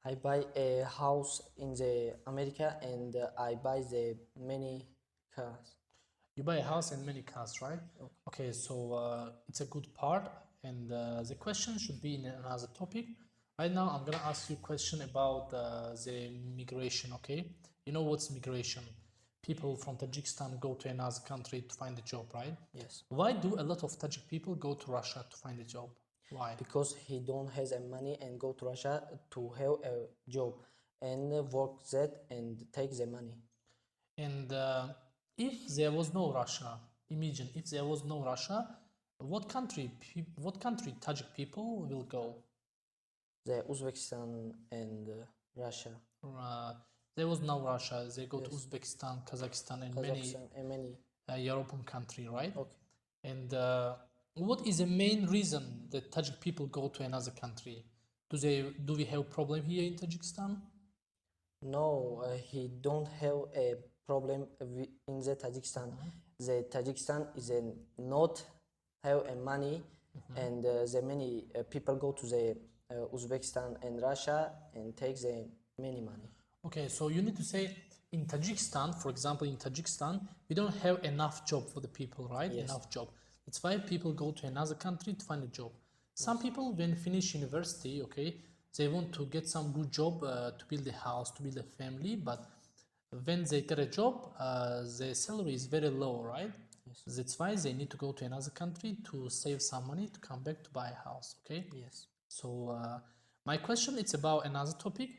I buy a house in the America and I buy the many cars. You buy a house and many cars, right? Okay, so it's a good part, and the question should be in another topic. Right now, I'm gonna ask you a question about the migration. Okay, you know what's migration? People from Tajikistan go to another country to find a job, right? Yes. Why do a lot of Tajik people go to Russia to find a job? Why? Because he don't has a money and go to Russia to have a job and work that and take the money. And if there was no Russia, imagine if there was no Russia, what country Tajik people will go? The Uzbekistan and Russia. Uh, there was no Russia. They go to Uzbekistan, Kazakhstan, and many European country, right? Okay. And what is the main reason that Tajik people go to another country? Do we have problem here in Tajikistan? No, he don't have a problem in the Tajikistan. The Tajikistan is not have a money, and the many people go to the Uzbekistan and Russia and take the many money. Okay, so you need to say in Tajikistan, for example, in Tajikistan, we don't have enough job for the people, right? Yes. Enough job. That's why people go to another country to find a job. Some people, when finish university, okay, they want to get some good job to build a house, to build a family, but when they get a job, the salary is very low, right? Yes. That's why they need to go to another country to save some money to come back to buy a house, okay? Yes. So my question is about another topic.